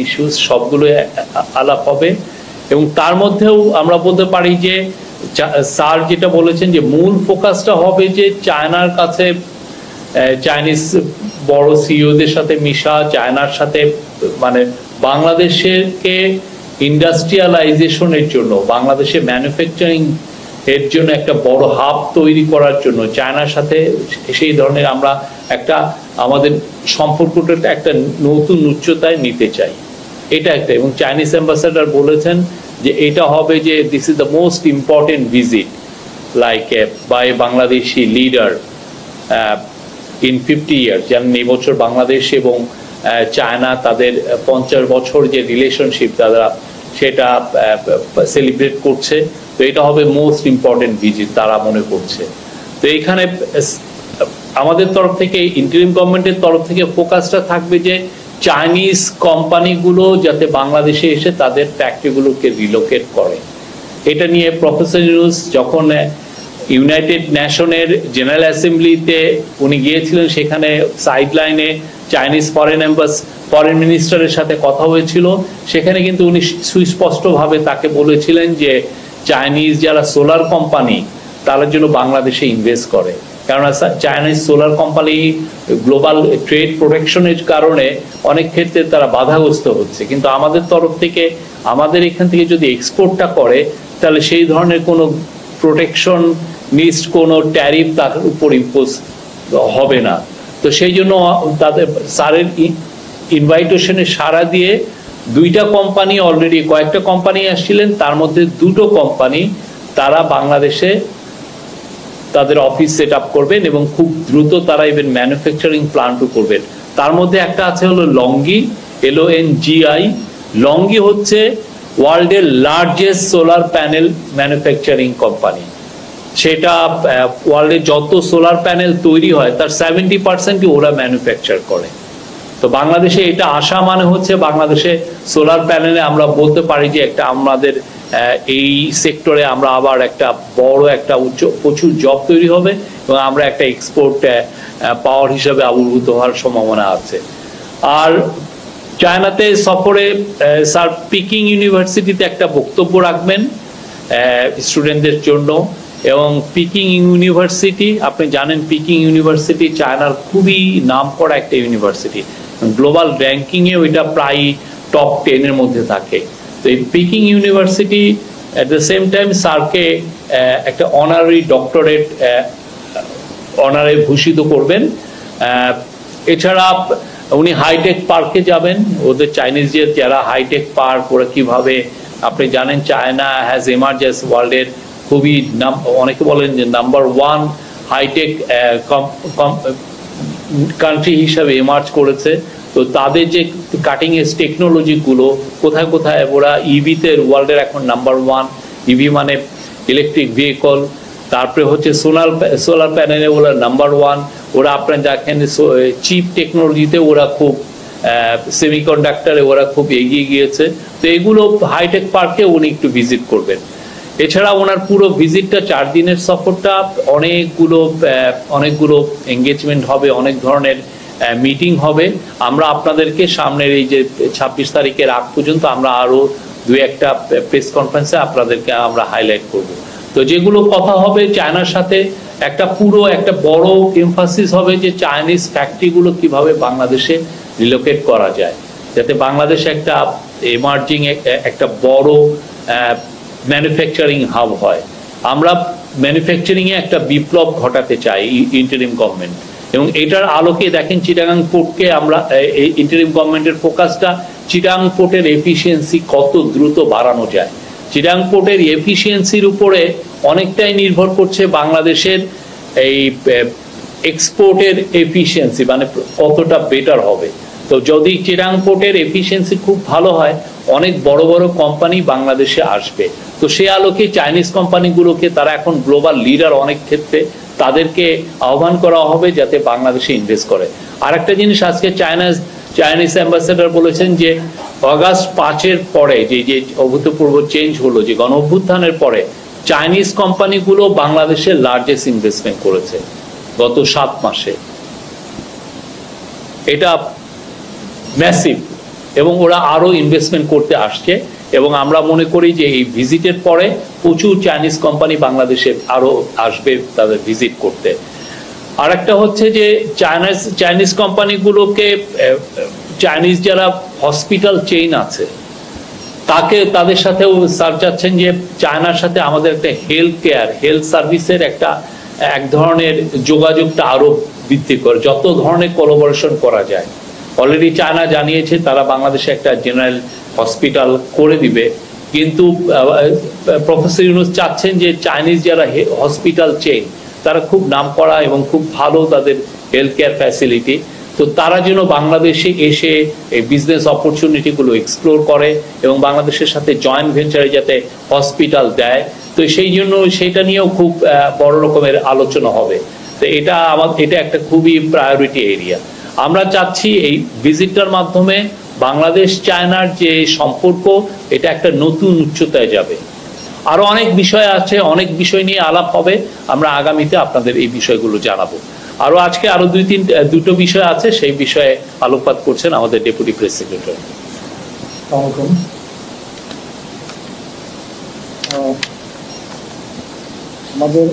Issues সবগুলো আলাপ হবে। এবং তার মধ্যেও আমরা বলতে পারি যে স্যার যেটা বলেছেন যে মূল ফোকাসটা হবে যে চায়নার কাছে চাইনিজ বড় সিইওদের সাথে মিশা, চায়নার সাথে মানে বাংলাদেশকে ইন্ডাস্ট্রিয়ালাইজেশনের জন্য, বাংলাদেশে ম্যানুফ্যাকচারিং এর জন্য একটা বড় হাব তৈরি করার জন্য চায়নার সাথে সেই ধরনের আমরা একটা আমাদের সম্পর্কটা একটা নতুন উচ্চতায় নিতে চাই, এটা একটা। এবং চাইনিজ অ্যাম্বাসেডর বলেছেন যে এটা হবে যে this is the most important visit like by Bangladeshi leader in 50 years. যেমন এবছর বাংলাদেশ এবং চায়না তাদের 50 বছর যে রিলেশনশিপ তারা সেটা সেলিব্রেট করছে, তো এটা হবে মোস্ট ইম্পর্টেন্ট ভিজিট তারা মনে করছে। তো এখানে আমাদের তরফ থেকে, ইন্টারিম গভর্নমেন্টের তরফ থেকে ফোকাসটা থাকবে যে চাইনিজ কোম্পানিগুলো যাতে বাংলাদেশে এসে তাদের ফ্যাক্টরিগুলোকে রিলোকেট করে। এটা নিয়ে প্রফেসর ইউনূস যখন ইউনাইটেড নেশনের জেনারেল অ্যাসেম্বলিতে উনি গিয়েছিলেন, সেখানে সাইডলাইনে চাইনিজ ফরেন মিনিস্টারের সাথে কথা হয়েছিল, সেখানে কিন্তু উনি সুস্পষ্টভাবে তাকে বলেছিলেন যে চাইনিজ যারা সোলার কোম্পানি তারা যেন বাংলাদেশে ইনভেস্ট করে, কারণ Chinese solar company global trade প্রোটেকশনের কারণে অনেক ক্ষেত্রে তারা বাধাগ্রস্ত হচ্ছে। কিন্তু আমাদের তরফ থেকে, আমাদের এখান থেকে যদি এক্সপোর্টটা করে তাহলে সেই ধরনের কোনো প্রোটেকশন নিস্ট কোনো ট্যারিফ তার উপর ইম্পোজ হবে না। তো সেই জন্য তাদের স্যারের ইনভাইটেশনে সাড়া দিয়ে দুইটা কোম্পানি, অলরেডি কয়েকটা কোম্পানি আসছিলেন, তার মধ্যে দুটো কোম্পানি তারা বাংলাদেশে তাদের অফিস সেট আপ করবেন এবং খুব দ্রুত তারা ইভেন ম্যানুফ্যাকচারিং প্ল্যান্টও করবেন। তার মধ্যে একটা আছে হলো লংগি, LONGI। লংগি হচ্ছে ওয়ার্ল্ডের largest solar panel manufacturing company. সেটা ওয়ার্ল্ডে যত সোলার প্যানেল তৈরি হয় তার 70% ওরা ম্যানুফ্যাকচার করে। তো বাংলাদেশে এটা আসা মানে হচ্ছে বাংলাদেশে সোলার প্যানেলে আমরা বলতে পারি যে একটা আমাদের এই সেক্টরে আমরা আবার একটা বড় একটা প্রচুর জব তৈরি হবে এবং আমরা একটা এক্সপোর্ট পাওয়ার হিসাবে আবির্ভূত হওয়ার সম্ভাবনা আছে। আর চায়নাতে সফরে স্যার পিকিং ইউনিভার্সিটিতে একটা বক্তব্য রাখবেন স্টুডেন্টদের জন্য। এবং পিকিং ইউনিভার্সিটি, আপনি জানেন পিকিং ইউনিভার্সিটি চায়নার খুবই নামকরা একটা ইউনিভার্সিটি, গ্লোবাল র্যাঙ্কিংয়ে ওইটা প্রায় টপ 10-এর মধ্যে থাকে। তো এই Peking University at the same time স্যারকে একটা অনারারি ডক্টরেট অনারে ভূষিত করবেন। এছাড়া উনি হাইটেক পার্কে যাবেন, ওদের চাইনিজদের যারা হাইটেক পার্ক ওরা কিভাবে, আপনি জানেন চায়না হ্যাজ এমার্জেন্স ওয়ার্ল্ডের খুবই অনেকে বলেন যে নাম্বার 1 হাইটেক কান্ট্রি হিসাবে এমার্জ করেছে। তো তাদের যে কাটিং এজ টেকনোলজিগুলো কোথায় কোথায় ওরা ইভিতে ওয়ার্ল্ডের এখন নাম্বার 1, ইভি মানে ইলেকট্রিক ভেহিকল। তারপরে হচ্ছে সোলার প্যানেলে ওরা নাম্বার 1। ওরা আপনার দেখেন চিপ টেকনোলজিতে ওরা খুব, সেমিকন্ডাক্টরে ওরা খুব এগিয়ে গিয়েছে। তো এগুলো হাইটেক পার্কে উনি একটু ভিজিট করবেন। এছাড়া ওনার পুরো ভিজিটটা 4 দিনের সফরটা অনেকগুলো এঙ্গেজমেন্ট হবে, অনেক ধরনের মিটিং হবে। আমরা আপনাদেরকে সামনের এই যে 26 তারিখের আগ পর্যন্ত আমরা আরো 2-1টা প্রেস কনফারেন্সে আপনাদেরকে আমরা হাইলাইট করব। তো যেগুলো কথা হবে চায়নার সাথে একটা বড় এমফাসিস হবে যে চাইনিজ ফ্যাক্টরিগুলো কিভাবে বাংলাদেশে রিলোকেট করা যায়, যাতে বাংলাদেশে একটা এমার্জিং একটা বড় ম্যানুফ্যাকচারিং হাব হয়। আমরা ম্যানুফ্যাকচারিংয়ে একটা বিপ্লব ঘটাতে চাই ইন্টারিম গভর্নমেন্ট, এবং এটার আলোকে দেখেন চিটাগাং পোর্টকে আমরা ইন্টারিম গভর্নমেন্টের ফোকাসটা চিটাগাং পোর্টের এফিসিয়েন্সি কত দ্রুত বাড়ানো যায়। চিটাগাং পোর্টের এফিসিয়েন্সির উপরে অনেকটাই নির্ভর করছে বাংলাদেশের এই এক্সপোর্টের এফিসিয়েন্সি, মানে কতটা বেটার হবে। তো যদি চিটাগাং পোর্টের এফিসিয়েন্সি খুব ভালো হয়, অনেক বড় বড় কোম্পানি বাংলাদেশে আসবে। তো সে আলোকে চাইনিজ কোম্পানিগুলোকে, তারা এখন গ্লোবাল লিডার অনেক ক্ষেত্রে, তাদেরকে আহ্বান করা হবে যাতে বাংলাদেশে ইনভেস্ট করে। আর একটা জিনিস আজকে চাইনিজ অ্যাম্বাসেডর বলেছেন যে অগাস্ট 5-এর পরে যে অভূতপূর্ব চেঞ্জ হলো, যে গণ অভ্যুত্থানের পরে চাইনিজ কোম্পানিগুলো বাংলাদেশে লার্জেস্ট ইনভেস্টমেন্ট করেছে গত 7 মাসে। এটা ম্যাসিভ। এবং ওরা আরও ইনভেস্টমেন্ট করতে আসছে, এবং আমরা মনে করি যে এই ভিজিটের পরে প্রচুর চাইনিজ কোম্পানি বাংলাদেশে আরও আসবে তাদের ভিজিট করতে। আর একটা হচ্ছে যে চাইনিজ কোম্পানিগুলোকে, চাইনিজ যারা হসপিটাল চেইন আছে তাদের সাথেও স্যার চাচ্ছেন যে চায়নার সাথে আমাদের একটা হেলথ সার্ভিসের এক ধরনের যোগাযোগটা আরো বৃদ্ধি করে, যত ধরনের কোলাবোরেশন করা যায়। অলরেডি চায়না জানিয়েছে তারা বাংলাদেশে একটা জেনারেল হসপিটাল করে দিবে, কিন্তু প্রফেসর ইউনূস চাচ্ছেন যে চাইনিজ যারা হসপিটাল চেইন তারা খুব নামকরা এবং খুব ভালো তাদের হেলথ কেয়ার ফ্যাসিলিটি, তো তারা যেন বাংলাদেশে এসে এই বিজনেস অপরচুনিটিগুলো এক্সপ্লোর করে এবং বাংলাদেশের সাথে জয়েন্ট ভেঞ্চারে যাতে হসপিটাল দেয়, তো সেই জন্য সেটা নিয়েও খুব বড় রকমের আলোচনা হবে। তো এটা একটা খুবই প্রায়োরিটি এরিয়া। আমরা চাচ্ছি এই ভিজিটটার মাধ্যমে বাংলাদেশ চায়নার যে সম্পর্ক এটা একটা নতুন উচ্চতায় যাবে। আরো অনেক বিষয় আছে, অনেক বিষয় নিয়ে আলাপ হবে, আমরা আগামীতে আপনাদের এই বিষয়গুলো জানাবো। আরো আজকে আরো দুটো বিষয় আছে, সেই বিষয়ে আলোকপাত করছেন আমাদের ডেপুটি প্রেস সেক্রেটারি। আমাদের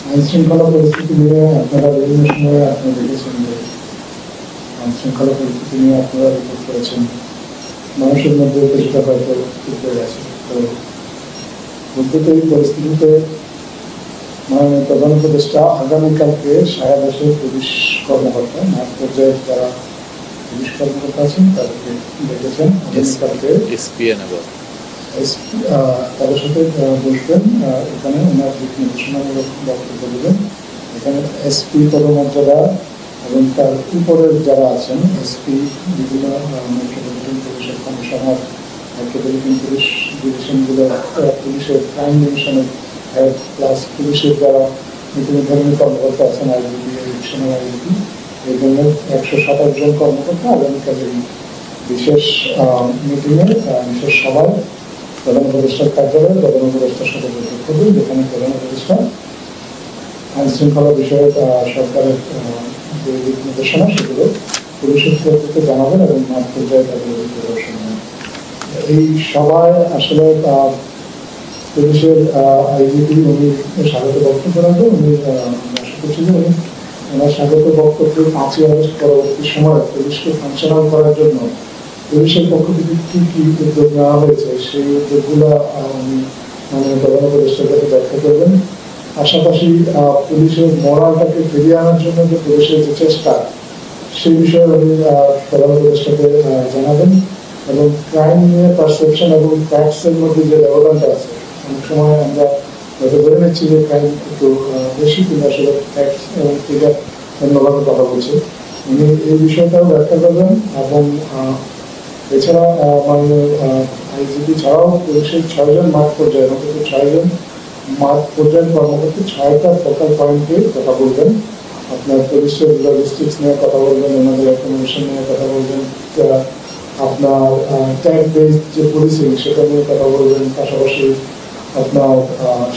আইন শৃঙ্খলা পরিস্থিতি নিয়ে আপনারা বিভিন্ন সময়ে আপনারা দেখেছেন যে আইন শৃঙ্খলা পরিস্থিতি নিয়ে আপনারা রিপোর্ট করেছেন, মানুষের মধ্যে কিছুটা হয়তো উঠে গেছে। তো উদ্ভূত এই পরিস্থিতিতে মাননীয় প্রধান উপদেষ্টা আগামীকালকে সারা দেশের পুলিশ কর্মকর্তা, মাঠ পর্যায়ে যারা পুলিশ কর্মকর্তা আছেন তাদেরকে ডেকেছেন। আগামীকালকে তাদের সাথে বসবেন, এখানে ওনার দিক নির্দেশনামূলক বক্তব্য দেবেন। এখানে এসপি পদমর্যাদা এবং তার উপরের যারা আছেন এসপি, বিভিন্ন মেট্রোপলিটন পুলিশের কমিশনার, মেট্রোপলিটন পুলিশ ডিভিশনগুলো, পুলিশের ক্রাইম ডিভিশনের হেড, প্লাস পুলিশের যারা নীতিনির্ধারণী কর্মকর্তা আছেন, আইজিপি, এডিশনাল আইজিপি, এই ধরনের 127 জন কর্মকর্তা আগামীকাল এই বিশেষ মিটিংয়ে, বিশেষ সভায় প্রধান উপদেষ্টার কার্যালয়ে প্রধান উপদেষ্টার সাথে বৈঠক করবেন, যেখানে প্রধান উপদেষ্টা আইন শৃঙ্খলা বিষয়ে সরকারের যে দিক নির্দেশনা সেগুলো পুলিশের ক্ষেত্রে জানাবেন এবং মাঠ পর্যায়ে তাদের প্রদর্শন। এই সভায় আসলে পুলিশের আইজিপি উনি স্বাগত বক্তব্য রাখবেন। উনি আশা করছি যে উনি ওনার স্বাগত বক্তব্যে 5ই আগস্ট পরবর্তী সময় পুলিশকে ফাংশনাল করার জন্য পুলিশের পক্ষ থেকে কি কি উদ্যোগ নেওয়া হয়েছে সেই উদ্যোগগুলো উনি প্রধান উপদেষ্টার কাছে ব্যাখ্যা করবেন। পাশাপাশি পুলিশের মরালটাকে ফিরিয়ে আনার জন্য যে পুলিশের যে চেষ্টা সেই বিষয়ে উনি প্রধান উপদেষ্টাকে জানাবেন। এবং ক্রাইম নিয়ে পারসেপশন এবং ফ্যাক্টসের মধ্যে যে ব্যবধানটা আছে, অনেক সময় আমরা হয়তো ধরে নিচ্ছি যে ক্রাইম একটু বেশি, কিন্তু আসলে ফ্যাক্টস এবং ফিগার অন্যভাবে কথা বলছে, উনি এই বিষয়টাও ব্যাখ্যা করবেন। এবং এছাড়া মাননীয় আইজিপি ছাড়াও পুলিশের 6 জন মাঠ পর্যায়ে, অন্তত 6 জন মাঠ পর্যায়ের কর্মকর্তা 6টা ফোকাল পয়েন্টে কথা বলবেন। আপনার পুলিশের লজিস্টিক্স নিয়ে কথা বলবেন, ওনাদের অ্যাকোমোডেশন নিয়ে কথা বলবেন, আপনার ট্যাগ বেসড যে পুলিশিং সেটা নিয়ে কথা বলবেন। পাশাপাশি আপনার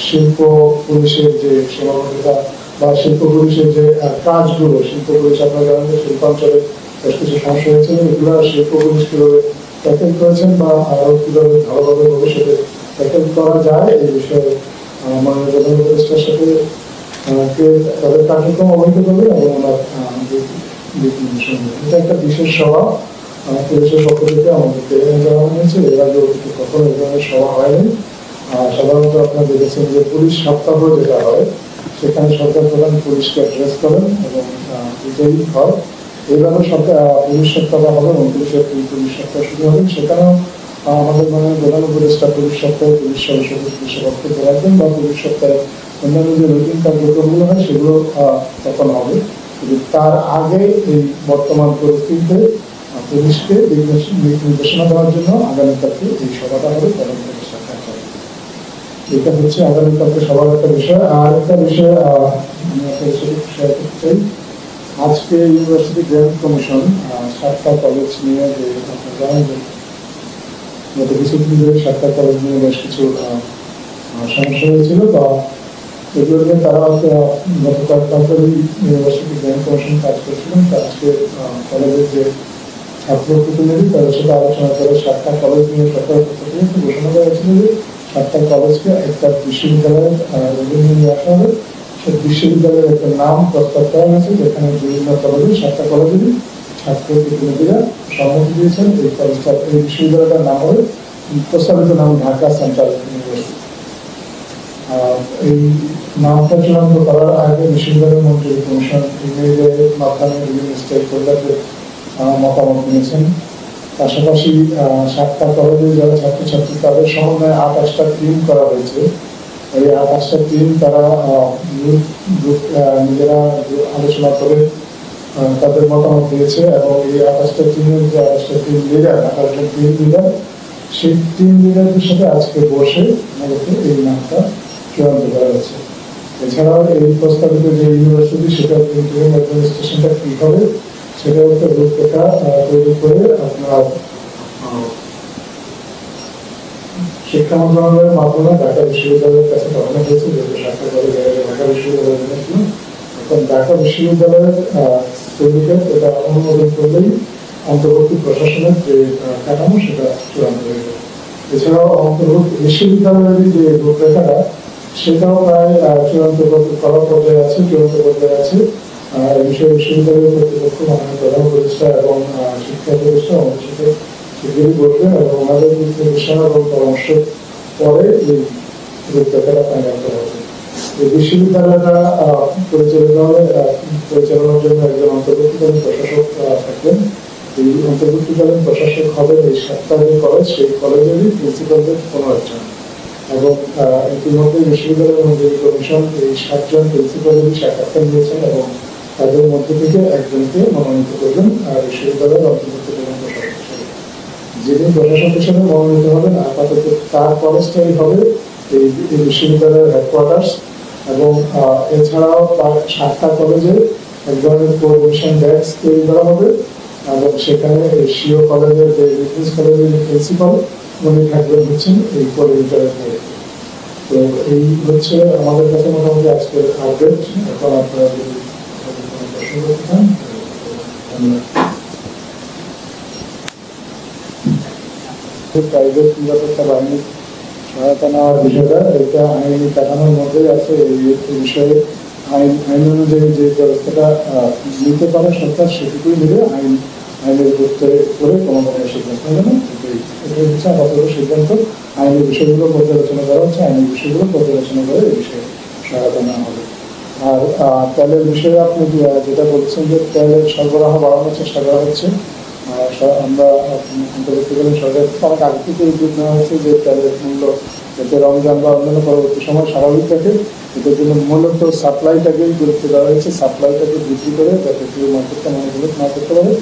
শিল্প পুলিশের যে সীমাবদ্ধতা বা শিল্প পুলিশের যে কাজগুলো, শিল্প পুলিশ আপনারা জানেন যে শিল্পাঞ্চলে বেশ কিছু সমস্যা হয়েছিল, এগুলো শিল্প পুলিশ কিভাবে ট্যাকেল করেছেন বা আরো কিভাবে ভালোভাবে ভবিষ্যতে ট্যাকেল করা যায় এই বিষয়ে মাননীয় প্রধান উপদেষ্টার সাথে তাদের কার্যক্রম অবহিত করবে এবং ওনার এটা একটা বিশেষ সভা পুলিশের পক্ষ থেকে আমাদেরকে জানানো হয়েছে। এর আগে কখনো এই ধরনের সভা হয়নি। সাধারণত আপনারা দেখেছেন যে পুলিশ সপ্তাহ যেটা হয় সেখানে সরকার প্রধান পুলিশকে অ্যাড্রেস করেন এবং এটাই হয়। এইভাবে সরকার পুলিশ সপ্তাহ হবে, 29 পুলিশ সপ্তাহ শুরু হবে। সেখানেও আমাদের প্রধান উপদেষ্টা পুলিশ সপ্তাহে পুলিশ সদস্যদের পুলিশের বক্তব্য রাখবেন বা পুলিশ সপ্তাহে অন্যান্য যে রুটিন কার্যক্রমগুলো হয় সেগুলো তখন হবে। কিন্তু তার আগে এই বর্তমান পরিস্থিতিতে পুলিশকে নির্দেশনা দেওয়ার জন্য আগামীকালকে এই সভাটা হবে প্রধান উপদেষ্টার কার্যালয়ে। এটা হচ্ছে আগামীকালকে সবার একটা বিষয়। আর একটা বিষয় আমি আপনাদের সাথে শেয়ার করতে চাই। আজকে ইউনিভার্সিটি গ্র্যান্ট কমিশন 7টা কলেজ নিয়ে, যে আপনারা জানেন যে গত কিছুদিন ধরে 7টা কলেজ নিয়ে বেশ কিছু সমস্যা হয়েছিল, বা এগুলো নিয়ে তারা গত কয়েক ইউনিভার্সিটি গ্র্যান্ট কমিশন কাজ করছিলেন। আজকে কলেজের যে ছাত্র প্রতিনিধি তাদের সাথে আলোচনা করে 7টা কলেজ নিয়ে সরকারের পক্ষ থেকে ঘোষণা করা হয়েছিল যে 7টা কলেজকে একটা বিশ্ববিদ্যালয়ের অধীনে নিয়ে আসা হবে। সেই বিশ্ববিদ্যালয়ের একটা নাম প্রস্তাব করা হয়েছে, যেখানে বিভিন্ন কলেজে 7টা কলেজেরই ছাত্র প্রতিনিধিরা সম্মতি দিয়েছেন। এই কলেজটা, এই বিশ্ববিদ্যালয়টার নাম হবে, প্রস্তাবিত নাম ঢাকা সেন্ট্রাল ইউনিভার্সিটি। এই নামটা চূড়ান্ত করার আগে বিশ্ববিদ্যালয় মন্ত্রী কমিশন ইমেইলের মাধ্যমে বিভিন্ন স্টেক হোল্ডারদের মতামত নিয়েছেন। পাশাপাশি 7টা কলেজে যারা ছাত্রছাত্রী তাদের সমন্বয়ে 28টা টিম করা হয়েছে। এই 28টা টিম তারা নিজেরা আলোচনা করে তাদের মতামত দিয়েছে এবং এই 28টা টিমের যে 28টা টিম লিডার, 28টা টিম লিডার, সেই টিম লিডারদের সাথে আজকে বসে মূলত এই নামটা চূড়ান্ত করা হয়েছে। এছাড়াও এই প্রস্তাবিত যে ইউনিভার্সিটি, সেটা ইন্টারিম অ্যাডমিনিস্ট্রেশনটা কি হবে সেটা একটা রূপরেখা তৈরি করে আপনার শিক্ষা মন্ত্রণালয়ের মাধ্যমে ঢাকা বিশ্ববিদ্যালয়ের কাছে পাঠানো হয়েছে, যেহেতু ঢাকা বিশ্ববিদ্যালয়ের জন্য ছিল। এখন ঢাকা বিশ্ববিদ্যালয়ের সিন্ডিকেট এটা অনুমোদন করলেই অন্তর্বর্তী প্রশাসনের যে কাঠামো সেটা চূড়ান্ত হয়ে যাবে। এছাড়াও অন্তর্বর্তী বিশ্ববিদ্যালয়ের যে রূপরেখাটা সেটাও প্রায় চূড়ান্ত করার পর্যায়ে আছে, চূড়ান্ত পর্যায়ে আছে। এই বিষয়ে বিশ্ববিদ্যালয়ের কর্তৃপক্ষ, মাননীয় প্রধান উপদেষ্টা এবং শিক্ষা উপদেষ্টা আমাদের সাথে শীঘ্রই বসবেন এবং ওনাদের নির্দেশনা এবং পরামর্শ পরে এই রূপরেখাটা ফাইনাল করা হবে। এই বিশ্ববিদ্যালয়টা পরিচালনার জন্য একজন অন্তর্বর্তীকালীন প্রশাসক থাকবেন। এই অন্তর্বর্তীকালীন প্রশাসক হবেন এই 7টা যে কলেজ, সেই কলেজেরই প্রিন্সিপালদের 15 জন এবং ইতিমধ্যে বিশ্ববিদ্যালয়ের মঞ্জুরি কমিশন এই 7 জন প্রিন্সিপালেরই সাক্ষাৎকার নিয়েছেন এবং তাদের মধ্যে থেকে একজনকে মনোনীত করবেন বিশ্ববিদ্যালয়ের অন্তর্বর্তীকালীন প্রশাসক হিসেবে। যিনি প্রশাসক হিসেবে মনোনীত হবেন আপাতত তার কলেজটাই হবে এই বিশ্ববিদ্যালয়ের হেডকোয়ার্টার্স এবং এছাড়াও 7টা কলেজে এক ধরনের কোঅর্ডিনেশন ডেস্ক তৈরি করা হবে এবং সেখানে এশীয় কলেজের যে বিজনেস কলেজের প্রিন্সিপাল উনি থাকবেন হচ্ছেন এই কোঅর্ডিনেটরের দায়িত্বে। তো এই হচ্ছে আমাদের কাছে মোটামুটি আজকের আপডেট। এখন আপনারা যদি প্রশ্ন করতে চান। প্রাইভেট নিরাপত্তা বাহিনীর সহায়তা নেওয়ার বিষয়টা, এটা আইনি কাঠামোর মধ্যেই আছে। এই বিষয়ে আইন অনুযায়ী যে ব্যবস্থাটা নিতে পারে সরকার সেটুকুই নিলে আইনের গুরুত্ব করে কোনো ধরনের সিদ্ধান্ত হবে না। এটাই হচ্ছে আপাতত সিদ্ধান্ত। আইনের বিষয়গুলো পর্যালোচনা করা হচ্ছে, আইনের বিষয়গুলো পর্যালোচনা করে এই বিষয়ে সহায়তা নেওয়া হবে। আর তেলের বিষয়ে আপনি যেটা বলছেন যে তেলের সরবরাহ বাড়ানোর চেষ্টা করা হচ্ছে, আমরা অন্তর্বর্তীকালীন সরকার অনেক আগে থেকে উদ্যোগ নেওয়া হয়েছে যে তেলের মূল্য যাতে রমজান বা অন্যান্য পরবর্তী সময় স্বাভাবিক থাকে, এটার জন্য মূলত সাপ্লাইটাকেই গুরুত্ব দেওয়া হয়েছে। সাপ্লাইটাকে বৃদ্ধি করে যাতে কেউ মার্কেটটা ম্যানিপুলেট না করতে পারে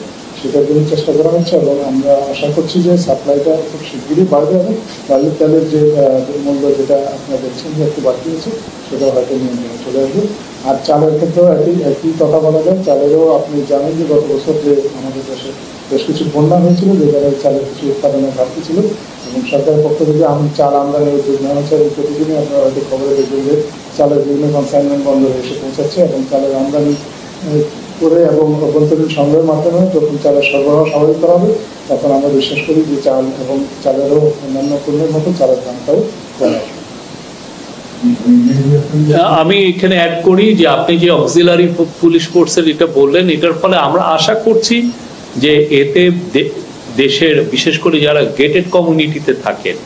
সেটার জন্য চেষ্টা করা হচ্ছে এবং আমরা আশা করছি যে সাপ্লাইটা খুব শীঘ্রই বাড়বে এবং বার্লির তেলের যে মূল্য যেটা আপনারা দেখছেন যে একটু বাড়তি হচ্ছে সেটাও হয়তো নিয়ন্ত্রণে চলে আসবে। আর চালের ক্ষেত্রেও একই কথা বলা যায়। চালেরও আপনি জানেন যে গত বছর যে আমাদের দেশে বেশ কিছু বন্যা হয়েছিল, যে জায়গায় চালের কিছু উৎপাদনের ঘাটতি ছিল এবং সরকারের পক্ষ থেকে চাল আমদানির উদ্যোগ নেওয়া হচ্ছে এবং প্রতিদিনই আপনারা হয়তো খবরে দেখবেন যে চালের বিভিন্ন কনসাইনমেন্ট বন্দরে এসে পৌঁছাচ্ছে এবং চালের আমদানি করে এবং অভ্যন্তরীণ সংগ্রহের মাধ্যমে যখন চালের সরবরাহ স্বাভাবিক করা হবে তখন আমরা বিশ্বাস করি যে চাল এবং চালেরও অন্যান্য পণ্যের মতো চালের দামটাও কমে আসবে। আমি এখানে অ্যাড করি যে আপনি যে অক্সিলারি পুলিশ ফোর্সের এটা বললেন, এটার ফলে আমরা আশা করছি যে এতে দেশের বিশেষ করে যারা গেটেড কমিউনিটিতে থাকেন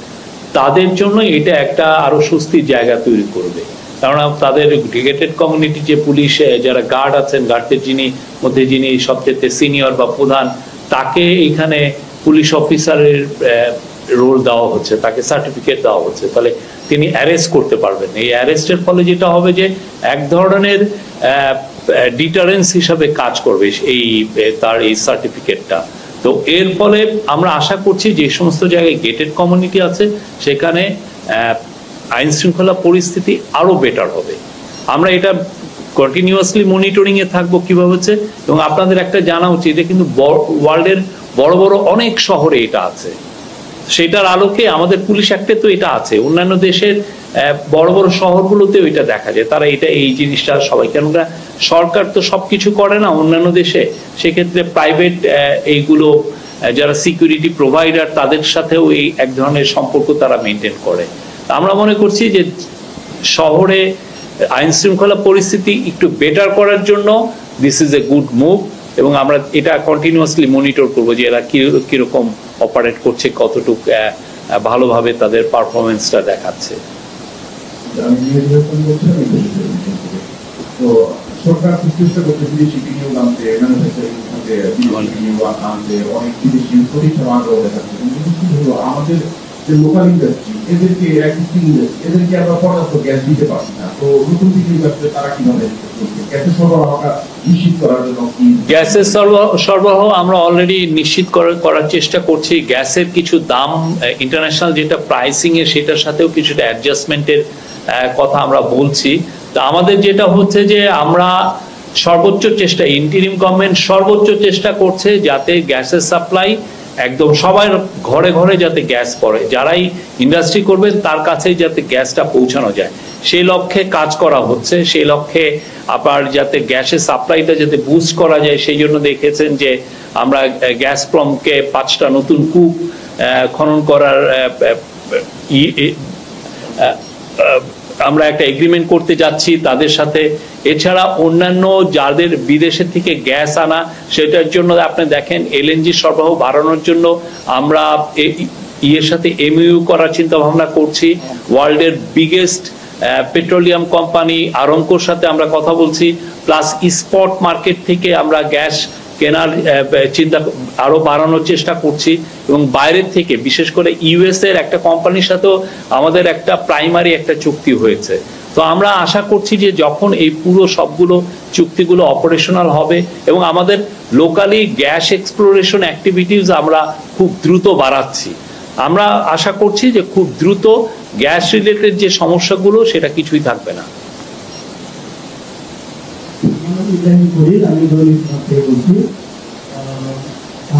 তাদের জন্য এটা একটা আরো স্বস্তির জায়গা তৈরি করবে। কারণ তাদের গেটেড কমিউনিটি যে পুলিশ যারা গার্ড আছেন, গার্ডদের যিনি সবচেয়ে সিনিয়র বা প্রধান, তাকে এখানে পুলিশ অফিসারের রোল দেওয়া হচ্ছে, তাকে সার্টিফিকেট দেওয়া হচ্ছে, তাহলে তিনি অ্যারেস্ট করতে পারবেন। এই অ্যারেস্টের ফলে যেটা হবে যে এক ধরনের ডিটারেন্স হিসাবে কাজ করবে তার এই সার্টিফিকেটটা। তো এর ফলে আমরা আশা করছি যে সমস্ত জায়গায় গেটেড কমিউনিটি আছে সেখানে আইন শৃঙ্খলা পরিস্থিতি আরো বেটার হবে। আমরা এটা কন্টিনিউয়াসলি মনিটরিং এ থাকবো কিভাবে হচ্ছে, এবং আপনাদের একটা জানা উচিত এটা কিন্তু ওয়ার্ল্ডের বড় বড় অনেক শহরে এটা আছে। সেটার আলোকে আমাদের পুলিশ অ্যাক্টে তো এটা আছে, অন্যান্য দেশের বড় বড় শহরগুলোতেও এটা দেখা যায়। তারা এই জিনিসটা সবাই, কেননা সরকার তো সবকিছু করে না অন্যান্য দেশে, সেক্ষেত্রে প্রাইভেট এইগুলো যারা সিকিউরিটি প্রোভাইডার তাদের সাথেও এই এক ধরনের সম্পর্ক তারা মেনটেন করে। আমরা মনে করছি যে শহরে আইন শৃঙ্খলা পরিস্থিতি একটু বেটার করার জন্য this is a good move, এবং আমরা এটা কন্টিনিউয়াসলি মনিটর করবো যে এরা কিরকম অপারেট করছে, কতটুকু ভালোভাবে তাদের পারফরমেন্সটা দেখাচ্ছে। তো সরকার খুব চেষ্টা করছে বিদেশি বিনিয়োগ আনতে, ম্যানুফ্যাকচারিং খাতে বিনিয়োগ আনতে, অনেক বিদেশি প্রতিষ্ঠান আগ্রহ দেখাচ্ছে। কিন্তু আমাদের যে লোকাল ইন্ডাস্ট্রি, এদেরকে এক্সিস্টিং ইন্ডাস্ট্রি, এদেরকে আমরা পর্যাপ্ত গ্যাস দিতে পারছি না। তো নতুন বিনিয়োগ আসলে তারা কিভাবে গ্যাসের সরবরাহটা নিশ্চিত করার জন্য কি? গ্যাসের সরবরাহ আমরা অলরেডি নিশ্চিত করার চেষ্টা করছি। গ্যাসের কিছু দাম ইন্টারন্যাশনাল যেটা প্রাইসিং এর সেটার সাথেও কিছুটা অ্যাডজাস্টমেন্টের কথা আমরা বলছি। তো আমাদের যেটা হচ্ছে যে আমরা সর্বোচ্চ চেষ্টা, ইন্টারিম গভর্নমেন্ট সর্বোচ্চ চেষ্টা করছে যাতে গ্যাসের সাপ্লাই একদম সবার ঘরে ঘরে যাতে গ্যাস পড়ে, যারাই ইন্ডাস্ট্রি করবেন তার কাছেই যাতে গ্যাসটা পৌঁছানো যায়, সেই লক্ষ্যে কাজ করা হচ্ছে। সেই লক্ষ্যে আবার যাতে গ্যাসের সাপ্লাইটা যাতে বুস্ট করা যায়, সেই জন্য দেখেছেন যে আমরা গ্যাসপ্রমকে 5টা নতুন কূপ খনন করার আমরা একটা এগ্রিমেন্ট করতে যাচ্ছি তাদের সাথে। এছাড়া অন্যান্য যাদের বিদেশের থেকে গ্যাস আনা, সেটার জন্য আপনি দেখেন এলএনজি সরবরাহ বাড়ানোর জন্য আমরা ইয়ের সাথে এমইউ করার চিন্তা ভাবনা করছি। ওয়ার্ল্ডের বিগেস্ট পেট্রোলিয়াম কোম্পানি আরামকোর সাথে আমরা কথা বলছি, প্লাস স্পট মার্কেট থেকে আমরা গ্যাস কেনার চিন্তা আরো বাড়ানোর চেষ্টা করছি। এবং বাইরের থেকে বিশেষ করে ইউএস এর একটা কোম্পানির সাথেও আমাদের একটা প্রাইমারি একটা চুক্তি হয়েছে। তো আমরা আশা করছি যে যখন এই পুরো সবগুলো চুক্তিগুলো অপারেশনাল হবে এবং আমাদের লোকালি গ্যাস এক্সপ্লোরেশন অ্যাক্টিভিটিস আমরা খুব দ্রুত বাড়াচ্ছি, আমরা আশা করছি যে খুব দ্রুত গ্যাস রিলেটেড যে সমস্যাগুলো সেটা কিছুই থাকবে না।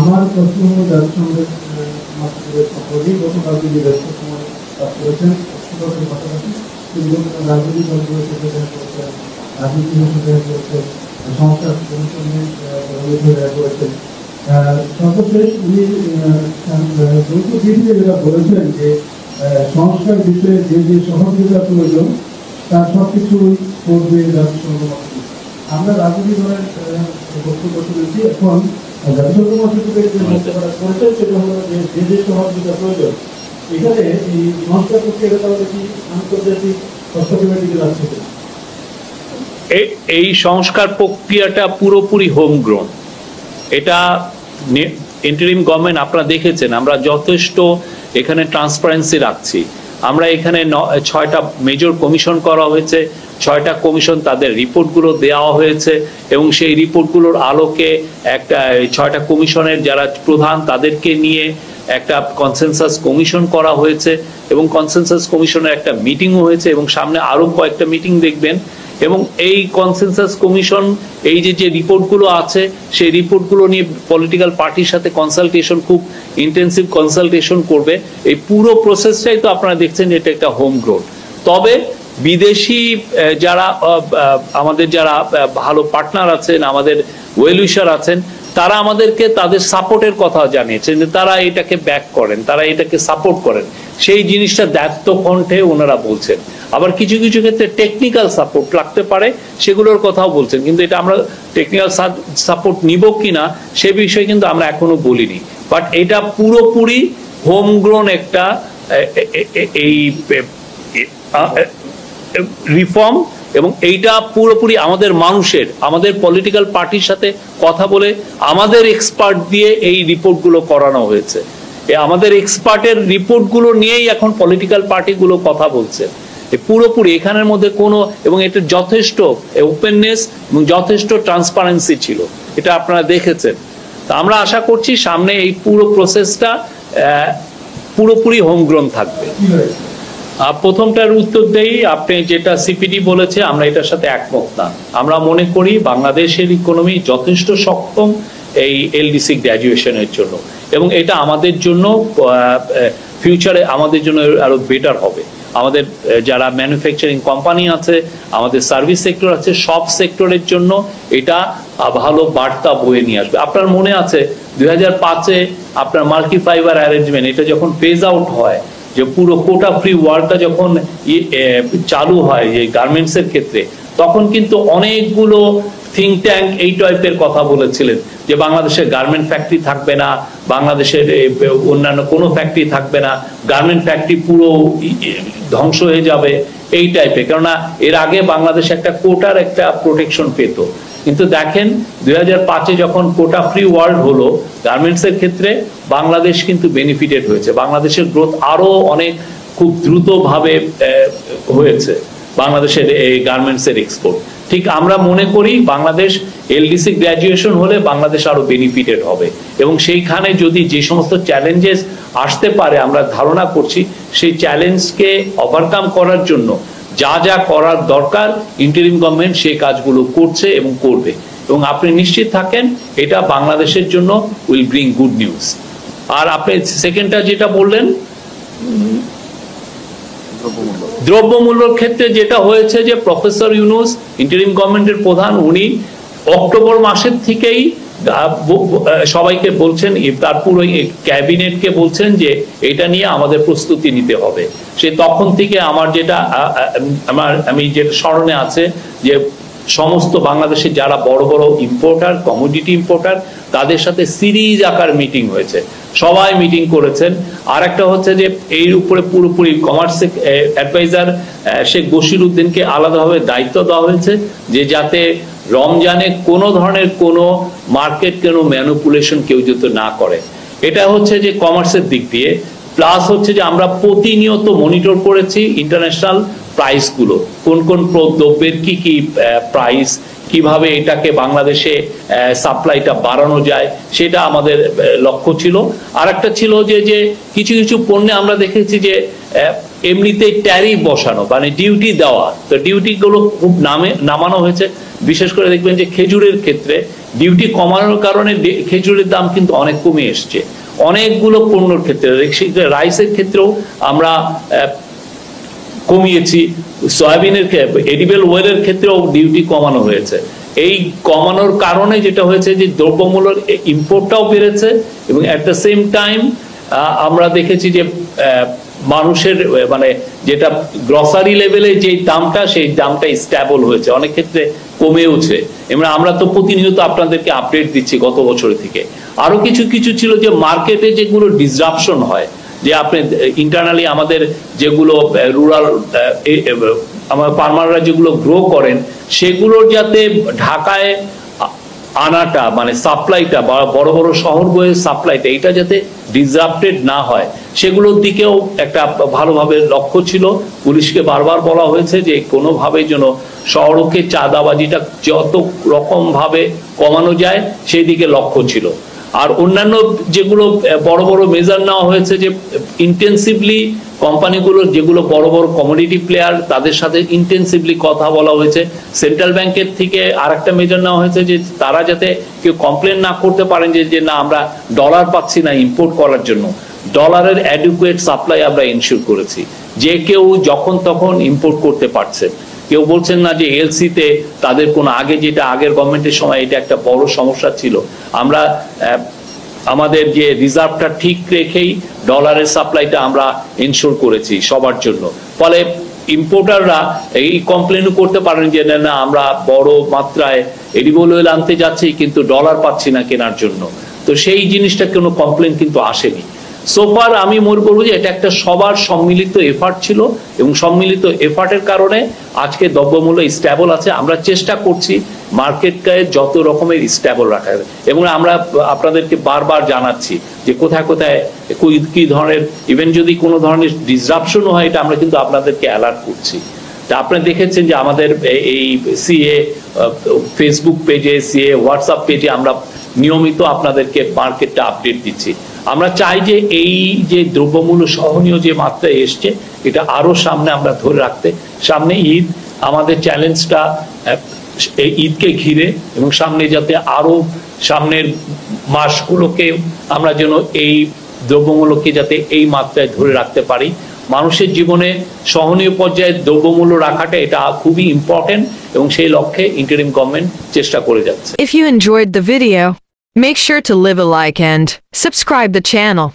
আমার প্রশ্ন জাতিসংঘের সকলেই গতকাল যে ব্যস্ত সময় কাজ করেছেন পাশাপাশি রাজনৈতিক দলগুলো থেকে করেছেন, রাজনীতি করেছেন, সংস্কার কমিশনের করেছেন। সর্বশেষ উনি যৌথ চিঠিতে যেটা বলেছেন যে সংস্কার বিষয়ে যে যে সহযোগিতা প্রয়োজন তার সবকিছুই করবে জাতিসংঘ। আমরা রাজনৈতিক দলের বক্তব্য শুনেছি, এখন জাতিসংঘ মহাসচিবের যে বক্তব্যটা করেছেন সেটা হলো যে যে সহযোগিতা প্রয়োজন, এখানে এই সংস্কার প্রক্রিয়াটা তাহলে কি আন্তর্জাতিক হস্তক্ষেপের দিকে যাচ্ছে? এই সংস্কার প্রক্রিয়াটা পুরোপুরি হোমগ্রোন। এটা ইন্টারিম গভর্নমেন্ট আপনারা দেখেছেন আমরা যথেষ্ট এখানে ট্রান্সপারেন্সি রাখছি। আমরা এখানে 6টা মেজর কমিশন করা হয়েছে, 6টা কমিশন তাদের রিপোর্টগুলো দেওয়া হয়েছে এবং সেই রিপোর্টগুলোর আলোকে একটা 6টা কমিশনের যারা প্রধান তাদেরকে নিয়ে একটা কনসেনসাস কমিশন করা হয়েছে এবং কনসেনসাস কমিশনের একটা মিটিংও হয়েছে এবং সামনে আরো কয়েকটা মিটিং দেখবেন। এবং এই কনসেনসাস কমিশন এই যে রিপোর্টগুলো আছে সেই রিপোর্টগুলো নিয়ে পলিটিক্যাল পার্টির সাথে কনসালটেশন, খুব ইন্টেন্সিভ কনসালটেশন করবে। এই পুরো প্রসেসটাই তো আপনারা দেখছেন এটা একটা হোম গ্রোন। তবে বিদেশি যারা আমাদের যারা ভালো পার্টনার আছেন, আমাদের ওয়েল উইশার আছেন, তারা আমাদেরকে তাদের সাপোর্টের কথা জানিয়েছেন যে তারা এটাকে ব্যাক করেন, তারা এটাকে সাপোর্ট করেন। সেই জিনিসটা দায়িত্ব কণ্ঠে ওনারা বলছেন। আবার কিছু কিছু ক্ষেত্রে টেকনিক্যাল সাপোর্ট লাগতে পারে সেগুলোর কথাও বলছেন, কিন্তু এটা আমরা টেকনিক্যাল সাপোর্ট নিব কিনা সে বিষয়ে কিন্তু আমরা এখনো বলিনি। বাট এটা পুরোপুরি হোমগ্রোন একটা এই রিফর্ম এবং এইটা পুরোপুরি আমাদের মানুষের, আমাদের পলিটিক্যাল পার্টির সাথে কথা বলে আমাদের এক্সপার্ট দিয়ে এই রিপোর্টগুলো করানো হয়েছে। আমাদের এক্সপার্টের রিপোর্টগুলো নিয়েই এখন পলিটিক্যাল পার্টিগুলো কথা বলছে। পুরোপুরি এখানের মধ্যে কোনো, এবং এটা যথেষ্ট ওপেননেস এবং যথেষ্ট ট্রান্সপারেন্সি ছিল, এটা আপনারা দেখেছেন। তো আমরা আশা করছি সামনে এই পুরো প্রসেসটা পুরোপুরি হোমগ্রোন থাকবে। প্রথমটার উত্তর দেই, আপনি যেটা সিপিডি বলেছে আমরা এটার সাথে একমত না। আমরা মনে করি বাংলাদেশের ইকোনমি যথেষ্ট সক্ষম এই এলডিসি গ্র্যাজুয়েশনের জন্য এবং এটা আমাদের জন্য ফিউচারে আমাদের জন্য আরো বেটার হবে। আমাদের যারা ম্যানুফ্যাকচারিং কোম্পানি আছে, আমাদের সার্ভিস সেক্টর আছে, সব সেক্টরের জন্য এটা ভালো বার্তা বয়ে নিয়ে আসবে। আপনার মনে আছে 2005-এ আপনার মাল্টি ফাইবার অ্যারেঞ্জমেন্ট এটা যখন ফেজ আউট হয়, যে পুরো কোটা ফ্রি ওয়ার্ল্ডটা যখন চালু হয় যে গার্মেন্টসের ক্ষেত্রে, তখন কিন্তু অনেকগুলো থিঙ্ক ট্যাঙ্ক এই টাইপের কথা বলেছিলেন যে বাংলাদেশের গার্মেন্ট ফ্যাক্টরি থাকবে না, বাংলাদেশের অন্যান্য কোনো ফ্যাক্টরি থাকবে না, গার্মেন্ট ফ্যাক্টরি পুরো ধ্বংস হয়ে যাবে এই টাইপের। কেননা এর আগে বাংলাদেশ একটা কোটার একটা প্রোটেকশন পেত, কিন্তু দেখেন 2005-এ যখন কোটা ফ্রি ওয়ার্ল্ড হলো গার্মেন্টসের ক্ষেত্রে, বাংলাদেশ কিন্তু বেনিফিটেড হয়েছে। বাংলাদেশের গ্রোথ আরো অনেক খুব দ্রুতভাবে হয়েছে বাংলাদেশের এই গার্মেন্টসের এক্সপোর্ট। ঠিক আমরা মনে করি বাংলাদেশ এলডিসি গ্র্যাজুয়েশন হলে বাংলাদেশ আরো বেনিফিটেড হবে, এবং সেইখানে যদি যে সমস্ত চ্যালেঞ্জেস আসতে পারে আমরা ধারণা করছি, সেই চ্যালেঞ্জকে ওভারকাম করার জন্য যা যা করার দরকার ইন্টারিম গভর্নমেন্ট সেই কাজগুলো করছে এবং করবে, এবং আপনি নিশ্চিত থাকেন এটা বাংলাদেশের জন্য উইল ব্রিং গুড নিউজ। আর আপনি সেকেন্ডটা যেটা বললেন দ্রব্যমূল্যর ক্ষেত্রে যেটা হয়েছে, যে প্রফেসর ইউনূস ইন্টারিম গভর্নমেন্টের প্রধান, উনি অক্টোবর মাসের থেকেই সবাইকে বলছেন, তার পুরো ক্যাবিনেটকে বলছেন যে এটা নিয়ে আমাদের প্রস্তুতি নিতে হবে। সে তখন থেকে আমি যেটা স্মরণে আছে যে সমস্ত বাংলাদেশের যারা বড় বড় ইম্পোর্টার, কমোডিটি ইম্পোর্টার, তাদের সাথে সিরিজ আকার মিটিং হয়েছে, সবাই মিটিং করেছেন। আর একটা হচ্ছে যে এর উপরে পুরোপুরি কমার্স অ্যাডভাইজার শেখ বশিরউদ্দিনকে আলাদাভাবে দায়িত্ব দেওয়া হয়েছে যে যাতে রমজানে কোনো ধরনের কোনো মার্কেট কোনো ম্যানিপুলেশন কেউ যাতে না করে। এটা হচ্ছে যে কমার্সের দিক দিয়ে। প্লাস হচ্ছে যে আমরা প্রতিনিয়ত মনিটর করেছি ইন্টারন্যাশনাল প্রাইসগুলো, কোন কোন দ্রব্যের কি কি প্রাইস, কিভাবে এটাকে বাংলাদেশে সাপ্লাইটা বাড়ানো যায়, সেটা আমাদের লক্ষ্য ছিল। আর একটা ছিল যে কিছু কিছু পণ্যে আমরা দেখেছি যে এমনিতেই ট্যারিফ বসানো, মানে ডিউটি দেওয়া, তো ডিউটিগুলো খুব নামানো হয়েছে। বিশেষ করে দেখবেন যে খেজুরের ক্ষেত্রে ডিউটি কমানোর কারণে খেজুরের দাম কিন্তু অনেক কমে এসছে অনেকগুলো পণ্যের ক্ষেত্রে। রাইসের ক্ষেত্রেও আমরা কমিয়েছি, সয়াবিনের এডিবল ওয়েলের ক্ষেত্রেও ডিউটি কমানো হয়েছে। এই কমানোর কারণে যেটা হয়েছে যে দ্রব্যমূল্যের ইম্পোর্টটাও বেড়েছে, এবং অ্যাট দ্য সেম টাইম আমরা দেখেছি যে মানুষের মানে যেটা গ্রসারি লেভেলে যে দামটা, সেই দামটা স্ট্যাবল হয়েছে, অনেক ক্ষেত্রে কমেওছে। এবং আমরা তো প্রতিনিয়ত আপনাদেরকে আপডেট দিচ্ছি গত বছর থেকে। আরো কিছু কিছু ছিল যে মার্কেটে যেগুলো ডিসরাপশন হয়, যে আপনি ইন্টারনালি আমাদের যেগুলো রুরাল আমার ফার্মাররা যেগুলো গ্রো করেন, সেগুলোর যাতে ঢাকায় আনাটা মানে সাপ্লাইটা বা বড় বড় শহর বয়ে সাপ্লাইটা এটা যাতে ডিসরাপ্টেড না হয়, সেগুলোর দিকেও একটা ভালোভাবে লক্ষ্য ছিল। পুলিশকে বারবার বলা হয়েছে যে কোনোভাবে যেন সড়কে চাঁদাবাজিটা যত রকম ভাবে কমানো যায় সেই দিকে লক্ষ্য ছিল। আর অন্যান্য যেগুলো বড় বড় মেজার নেওয়া হয়েছে, যে ইন্টেন্সিভলি কোম্পানিগুলো যেগুলো বড় বড় কমোডিটি প্লেয়ার, তাদের সাথে ইন্টেন্সিভলি কথা বলা হয়েছে। সেন্ট্রাল ব্যাংকের থেকে আরেকটা মেজার নেওয়া হয়েছে যে তারা যাতে কেউ কমপ্লেন না করতে পারেন যে না আমরা ডলার পাচ্ছি না ইম্পোর্ট করার জন্য, ডলারের অ্যাডিকুয়েট সাপ্লাই আমরা এনশিওর করেছি, যে কেউ যখন তখন ইম্পোর্ট করতে পারছে। কেউ বলছেন না যে এলসিতে তাদের কোনো আগে, যেটা আগের গভর্নমেন্টের সময় এটা একটা বড় সমস্যা ছিল, আমরা আমাদের যে রিজার্ভটা ঠিক রেখেই ডলারের সাপ্লাইটা আমরা এনশিওর করেছি সবার জন্য। ফলে ইম্পোর্টাররা এই কমপ্লেনও করতে পারেন যে না আমরা বড় মাত্রায় এডিবল অয়েল আনতে যাচ্ছি কিন্তু ডলার পাচ্ছি না কেনার জন্য। তো সেই জিনিসটা কোনো কমপ্লেন কিন্তু আসেনি সোফার। আমি মনে করবো যে এটা একটা সবার সম্মিলিত এফার্ট ছিল, এবং সম্মিলিত এফার্টের কারণে আজকে দ্রব্যমূল্য স্ট্যাবল আছে। আমরা চেষ্টা করছি মার্কেটকে যত রকমের স্ট্যাবল রাখার, এবং আমরা আপনাদেরকে বারবার জানাচ্ছি যে কোথায় কোথায় কি ধরনের, ইভেন যদি কোনো ধরনের ডিসরাপশনও হয়, এটা আমরা কিন্তু আপনাদেরকে অ্যালার্ট করছি। তা আপনি দেখেছেন যে আমাদের এই সিএ ফেসবুক পেজে, সিএ হোয়াটসঅ্যাপ পেজে আমরা নিয়মিত আপনাদেরকে মার্কেটটা আপডেট দিচ্ছি। আমরা চাই যে এই যে দ্রব্যমূল্য সহনীয় যে মাত্রায় এসছে, এটা আরো সামনে আমরা ধরে রাখতে। সামনে ঈদ, আমাদের চ্যালেঞ্জটা ঈদকে ঘিরে, এবং সামনে যাতে আরো সামনের মাসগুলোকে আমরা যেন এই দ্রব্যমূল্যকে যাতে এই মাত্রায় ধরে রাখতে পারি। মানুষের জীবনে সহনীয় পর্যায়ে দ্রব্যমূল্য রাখাটা এটা খুবই ইম্পর্টেন্ট এবং সেই লক্ষ্যে ইন্টারিম গভর্নমেন্ট চেষ্টা করে যাচ্ছে। If you enjoyed the video, make sure to leave a like and subscribe the channel.